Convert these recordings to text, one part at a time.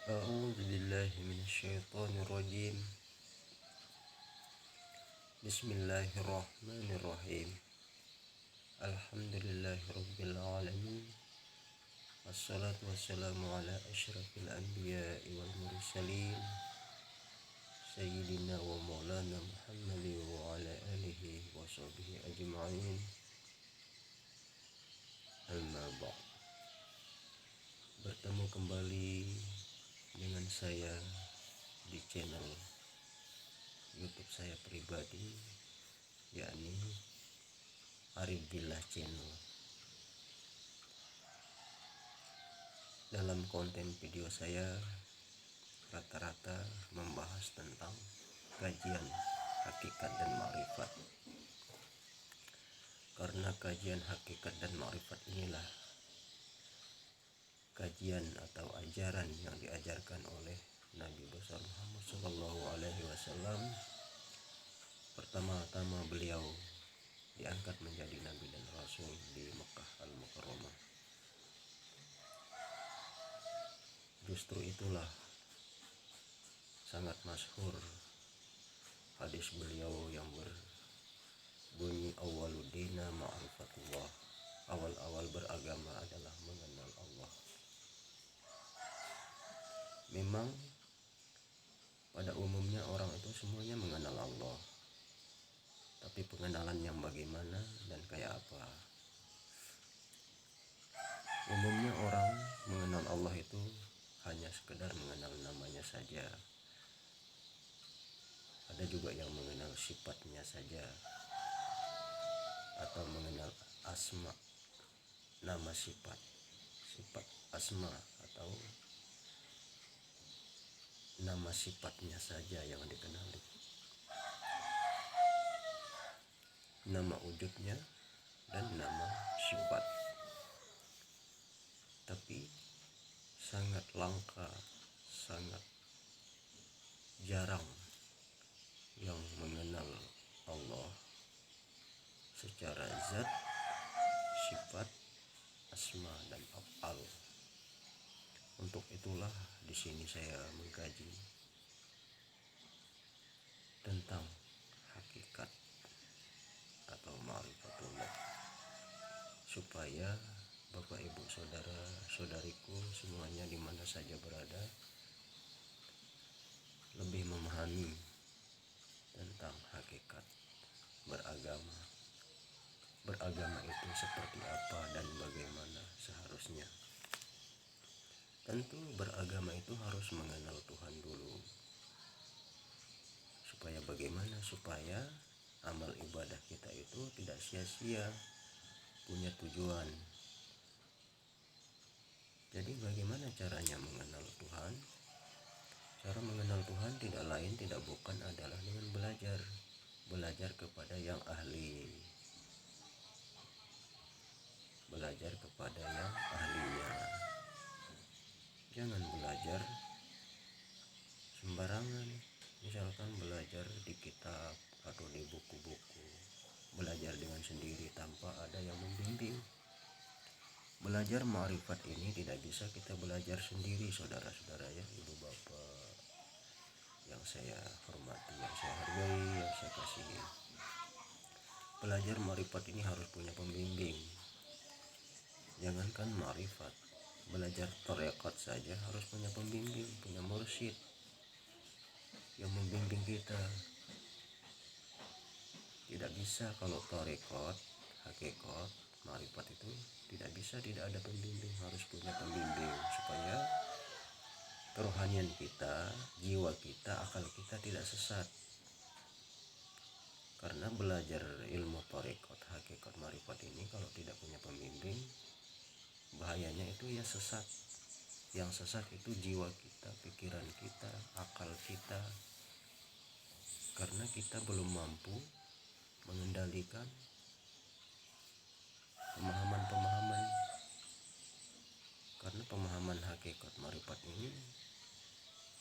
أعوذ بالله من الشيطان الرجيم. بسم الله الرحمن الرحيم. الحمد لله رب العالمين، والصلاة والسلام على أشرف الأنبياء والمرسلين سيدنا ومولانا محمد وعلى آله وصحبه أجمعين. Amma ba'd. Bertemu kembali dengan saya di channel YouTube saya pribadi, yakni Arif Billah Channel. Dalam konten video saya rata-rata membahas tentang kajian hakikat dan ma'rifat. Karena kajian hakikat dan ma'rifat inilah kajian atau ajaran yang diajarkan oleh Nabi besar Muhammad SAW. Pertama-tama beliau diangkat menjadi Nabi dan Rasul di Mekah Al-Mukarramah. Justru itulah sangat masyhur hadis beliau yang berbunyi awwaluddina ma'rifatullah. Awal-awal beragama adalah mengenal Allah. Memang pada umumnya orang itu semuanya mengenal Allah, tapi pengenalan yang bagaimana dan kayak apa? Umumnya orang mengenal Allah itu hanya sekedar mengenal namanya saja. Ada juga yang mengenal sifatnya saja, atau mengenal asma, nama sifat asma, atau nama sifatnya saja yang dikenali. Nama wujudnya dan nama sifat. Tapi sangat langka, sangat jarang yang mengenal Allah secara zat, sifat, asma dan af'al. Untuk itulah di sini saya mengkaji tentang hakikat atau ma'rifatullah, supaya Bapak Ibu Saudara Saudariku semuanya di mana saja berada lebih memahami tentang hakikat beragama. Beragama itu seperti apa dan bagaimana seharusnya. Tentu beragama itu harus mengenal Tuhan dulu. Supaya bagaimana? Supaya amal ibadah kita itu tidak sia-sia, punya tujuan. Jadi bagaimana caranya mengenal Tuhan? Cara mengenal Tuhan tidak lain tidak bukan adalah dengan belajar. Belajar kepada yang ahli. Belajar kepada yang ahlinya. Jangan belajar sembarangan. Misalkan belajar di kitab atau di buku-buku. Belajar dengan sendiri tanpa ada yang membimbing. Belajar ma'rifat ini tidak bisa kita belajar sendiri, saudara-saudara ya, ibu bapak yang saya hormati, yang saya hargai, yang saya kasihi. Belajar ma'rifat ini harus punya pembimbing. Jangankan ma'rifat, belajar tarekat saja harus punya pembimbing, punya mursyid yang membimbing kita. Tidak bisa kalau tarekat, hakikat, ma'rifat itu tidak bisa tidak ada pembimbing, harus punya pembimbing supaya kerohanian kita, jiwa kita, akal kita tidak sesat. Karena belajar ilmu tarekat, hakikat, ma'rifat ini kalau tidak punya pembimbing, bahayanya itu ya sesat. Yang sesat itu jiwa kita, pikiran kita, akal kita. Karena kita belum mampu mengendalikan pemahaman-pemahaman. Karena pemahaman hakikat ma'rifat ini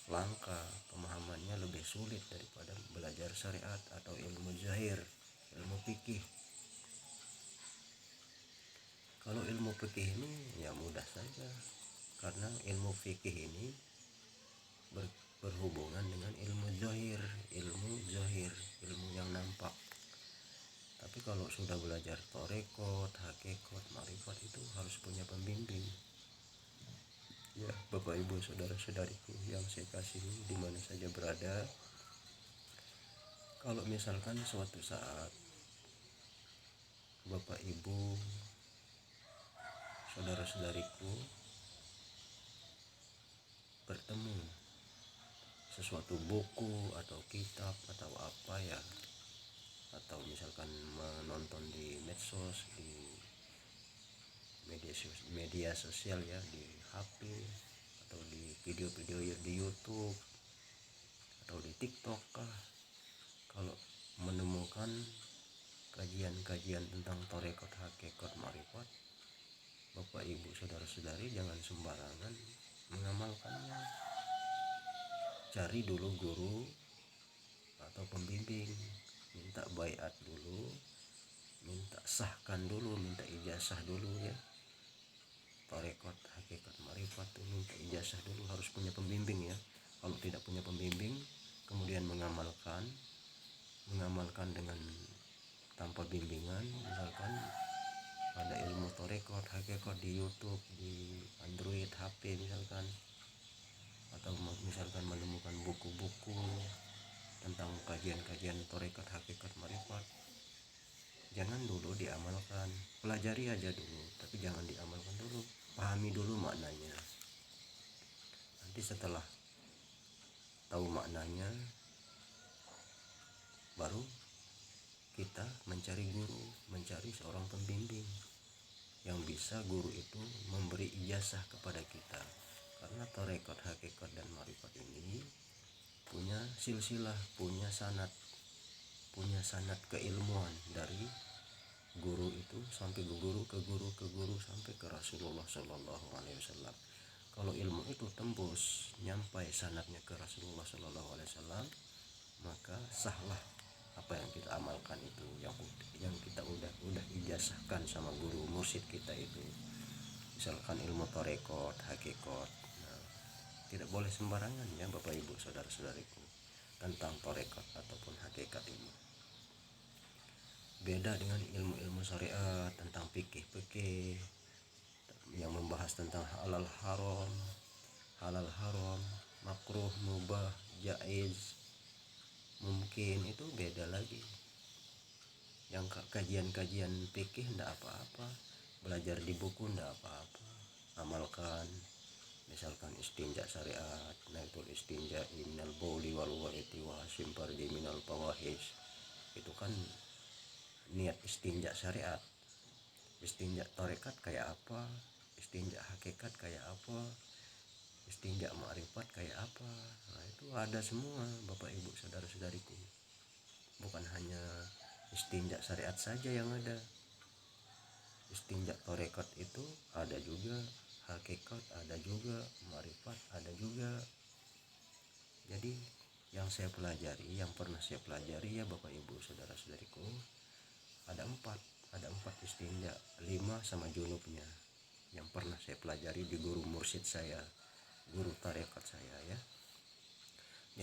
langka, pemahamannya lebih sulit daripada belajar syariat atau ilmu zahir, ilmu fikih. Kalau ilmu fikih ini ya mudah saja, karena ilmu fikih ini berhubungan dengan ilmu zohir, ilmu yang nampak. Tapi kalau sudah belajar torekot, hakikat, marifat itu harus punya pembimbing. Ya, Bapak Ibu saudara-saudariku yang saya kasihi di mana saja berada. Kalau misalkan suatu saat Bapak Ibu saudara-saudariku bertemu sesuatu buku atau kitab atau apa ya, atau misalkan menonton di medsos, di media sosial ya, di HP atau di video-video di YouTube atau di TikTok kah, kalau menemukan kajian-kajian tentang tarekat, hakikat, marifat, Bapak Ibu saudara-saudari jangan sembarangan mengamalkannya. Cari dulu guru atau pembimbing, minta baiat dulu, minta sahkan dulu, minta ijazah dulu ya. Tarekat, hakikat, marifat tuh minta ijazah dulu, harus punya pembimbing ya. Kalau tidak punya pembimbing kemudian mengamalkan dengan tanpa bimbingan, misalkan ada ilmu tarekat, hakikat di YouTube, di Android HP misalkan, atau misalkan menemukan buku-buku tentang kajian-kajian tarekat, hakikat, marifat, jangan dulu diamalkan. Pelajari aja dulu, tapi jangan diamalkan dulu. Pahami dulu maknanya. Nanti setelah tahu maknanya, baru kita mencari guru, mencari seorang pembimbing yang bisa guru itu memberi ijazah kepada kita. Karena tarekat, hakikat, dan marifat ini punya silsilah, punya sanad keilmuan dari guru itu sampai ke guru sampai ke Rasulullah Shallallahu Alaihi Wasallam. Kalau ilmu itu tembus nyampai sanadnya ke Rasulullah Shallallahu Alaihi Wasallam, maka sahlah apa yang kita amalkan itu, yang kita udah ijazahkan sama guru mursyid kita itu. Misalkan ilmu tarekat, hakikat, tidak boleh sembarangan ya Bapak Ibu saudara-saudariku tentang tarekat ataupun hakikat ini. Beda dengan ilmu-ilmu syariat tentang fikih yang membahas tentang halal haram, makruh, mubah, jaiz, mungkin, itu beda lagi. Yang kajian-kajian fikih enggak apa-apa, belajar di buku enggak apa-apa, amalkan. Misalkan istinja syariat, naitul istinja minal bauli wal waiti wa simpar minal fawahish, itu kan niat istinja syariat. Istinja tarekat kayak apa, istinja hakikat kayak apa, istinja ma'rifat kayak apa, nah itu ada semua Bapak Ibu saudara-saudariku. Bukan hanya istinja syariat saja yang ada, istinja tarekat itu ada juga, hakikat ada juga, ma'rifat ada juga. Jadi yang pernah saya pelajari ya Bapak Ibu saudara-saudariku, ada empat istinja, 5 sama junubnya yang pernah saya pelajari di guru mursyid saya, guru tarekat saya ya.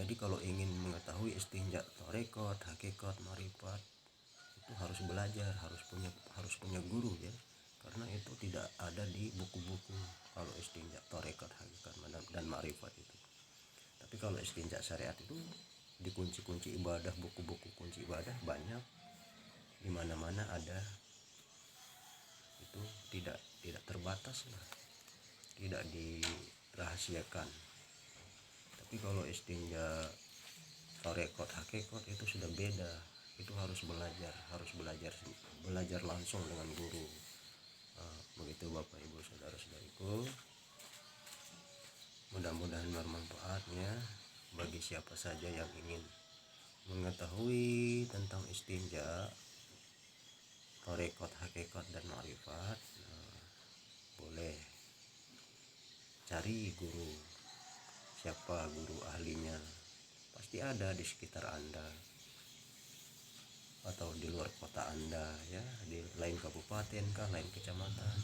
Jadi kalau ingin mengetahui istinja tarekat, hakikat, marifat, itu harus belajar, harus punya guru ya, karena itu tidak ada di buku-buku kalau istinja tarekat, hakikat, dan marifat itu. Tapi kalau istinja syariat itu di kunci-kunci ibadah, buku-buku kunci ibadah banyak, di mana-mana ada. Itu tidak terbatas lah, tidak dirahasiakan. Tapi kalau istinja tarekat, hakikat itu sudah beda, itu harus belajar langsung dengan guru. Begitu Bapak Ibu saudara-saudariku, mudah-mudahan bermanfaatnya bagi siapa saja yang ingin mengetahui tentang istinja tarekat, hakikat, dan ma'rifat. Boleh cari guru, siapa guru ahlinya, pasti ada di sekitar Anda atau di luar kota Anda ya, di lain kabupaten kah, lain kecamatan.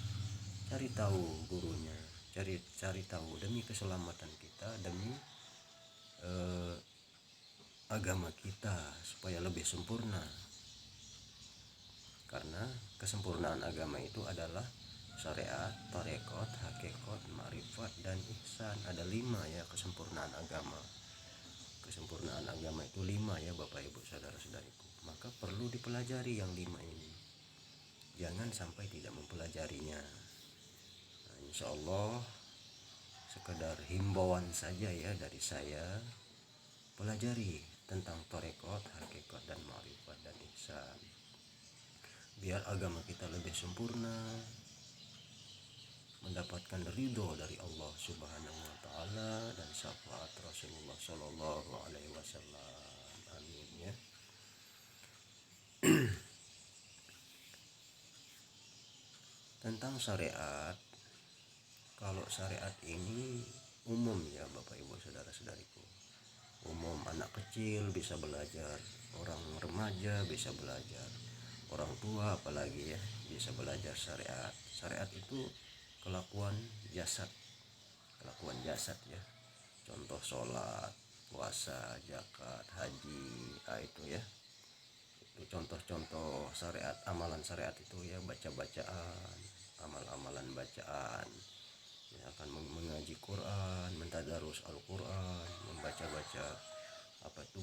Cari tahu gurunya, cari tahu demi keselamatan kita, demi eh, agama kita supaya lebih sempurna, karena kesempurnaan agama itu adalah syariat, tarekat, hakikat, ma'rifat, dan ihsan. Ada 5 ya kesempurnaan agama. Kesempurnaan agama itu 5 ya Bapak Ibu saudara-saudariku. Maka perlu dipelajari yang 5 ini. Jangan sampai tidak mempelajarinya. Nah, insya Allah sekedar himbauan saja ya dari saya, pelajari tentang tarekat, hakikat, dan ma'rifat, dan ihsan. Biar agama kita lebih sempurna, mendapatkan ridho dari Allah Subhanahu wa taala dan syafaat Rasulullah Shallallahu alaihi wasallam. Amin ya. Tentang syariat, kalau syariat ini umum ya Bapak Ibu saudara-saudariku. Umum, anak kecil bisa belajar, orang remaja bisa belajar, orang tua apalagi ya bisa belajar syariat. Syariat itu kelakuan jasad, ya. Contoh sholat, puasa, zakat, haji, itu ya. Itu contoh-contoh syariat, amalan syariat itu ya, baca-bacaan, amal-amalan bacaan. Ya, akan mengaji Quran, mentadarus Al-Quran, membaca-baca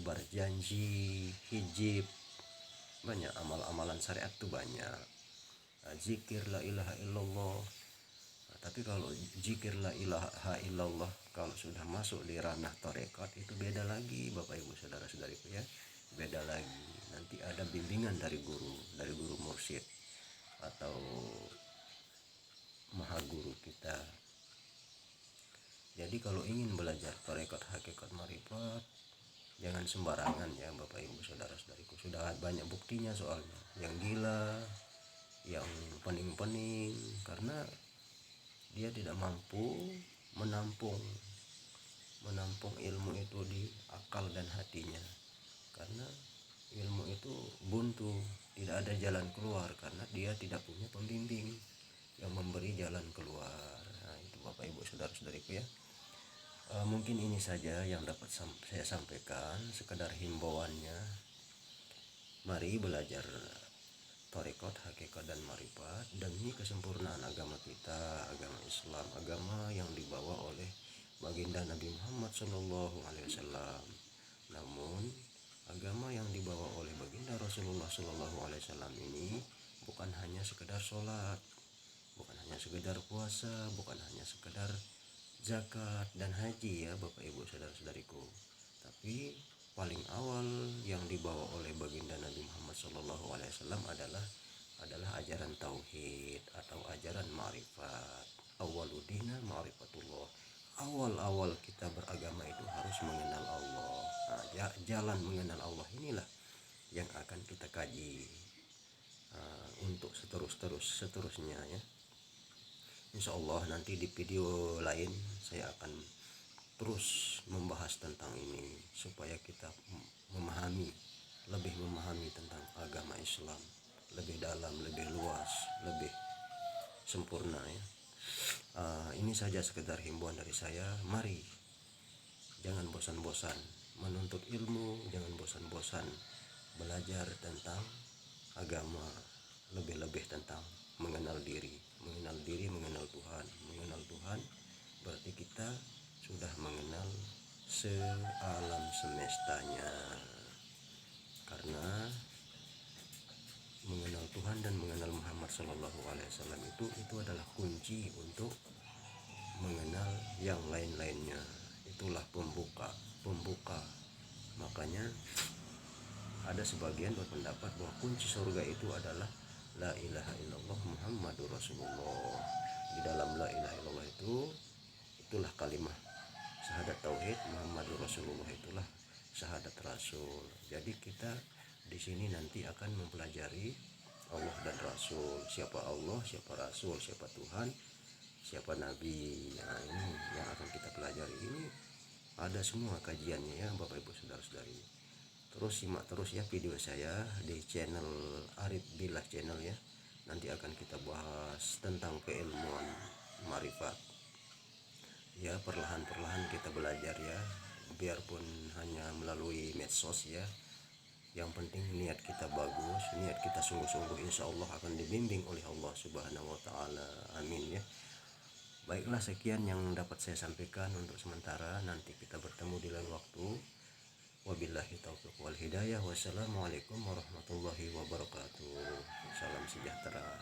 berjanji, hijib, banyak amal-amalan syariat tuh banyak. Zikir la ilaha illallah. Tapi kalau zikir la ilaha illallah kalau sudah masuk di ranah tarekat itu beda lagi Bapak Ibu saudara-saudariku ya. Beda lagi. Nanti ada bimbingan dari guru mursyid atau maha guru kita. Jadi kalau ingin belajar tarekat, hakikat, marifat, jangan sembarangan ya Bapak Ibu saudara-saudariku. Sudah banyak buktinya soalnya. Yang gila, yang pening-pening, karena dia tidak mampu menampung ilmu itu di akal dan hatinya, karena ilmu itu buntu, tidak ada jalan keluar karena dia tidak punya pembimbing yang memberi jalan keluar. Nah, itu Bapak Ibu saudara-saudariku ya. Mungkin ini saja yang dapat saya sampaikan, sekedar himbauannya. Mari belajar tarekat, hakikat, dan marifat demi kesempurnaan agama kita, agama Islam, agama yang dibawa oleh baginda Nabi Muhammad Shallallahu alaihi wasallam. Namun agama yang dibawa oleh baginda Rasulullah Shallallahu alaihi wasallam ini bukan hanya sekedar sholat, bukan hanya sekedar puasa, bukan hanya sekedar zakat dan haji ya Bapak Ibu saudara-saudariku. Tapi paling awal yang dibawa oleh baginda Nabi Muhammad SAW adalah ajaran tauhid atau ajaran ma'rifat. Awaludina ma'rifatullah. Awal-awal kita beragama itu harus mengenal Allah. Nah, jalan mengenal Allah inilah yang akan kita kaji untuk seterusnya ya. Insya Allah nanti di video lain saya akan terus membahas tentang ini supaya kita lebih memahami tentang agama Islam lebih dalam, lebih luas, lebih sempurna ya. Ini saja sekedar himbauan dari saya. Mari jangan bosan-bosan menuntut ilmu, jangan bosan-bosan belajar tentang agama, lebih-lebih tentang mengenal diri, mengenal Tuhan. Berarti kita sudah mengenal sealam semestanya, karena mengenal Tuhan dan mengenal Muhammad Shallallahu alaihi wasallam itu adalah kunci untuk mengenal yang lain-lainnya. Itulah pembuka. Makanya ada sebagian berpendapat bahwa kunci surga itu adalah la ilaha illallah Muhammadur Rasulullah. Di dalam la ilaha illallah itulah kalimat syahadat tauhid, Muhammadur Rasulullah itulah syahadat Rasul. Jadi kita di sini nanti akan mempelajari Allah dan Rasul, siapa Allah, siapa Rasul, siapa Tuhan, siapa Nabi. Nah, ini yang akan kita pelajari. Ini ada semua kajiannya ya Bapak Ibu saudara-saudari. Terus simak terus ya video saya di channel Arif Billah channel ya. Nanti akan kita bahas tentang keilmuan marifat. Ya, perlahan-perlahan kita belajar ya. biarpun hanya melalui medsos ya. Yang penting niat kita bagus, niat kita sungguh-sungguh, insya Allah akan dibimbing oleh Allah Subhanahu wa Ta'ala. Amin ya. Baiklah, sekian yang dapat saya sampaikan untuk sementara. Nanti kita bertemu di lain waktu. Wabillahi taufiq wal hidayah. Wassalamualaikum warahmatullahi wabarakatuh. Salam sejahtera.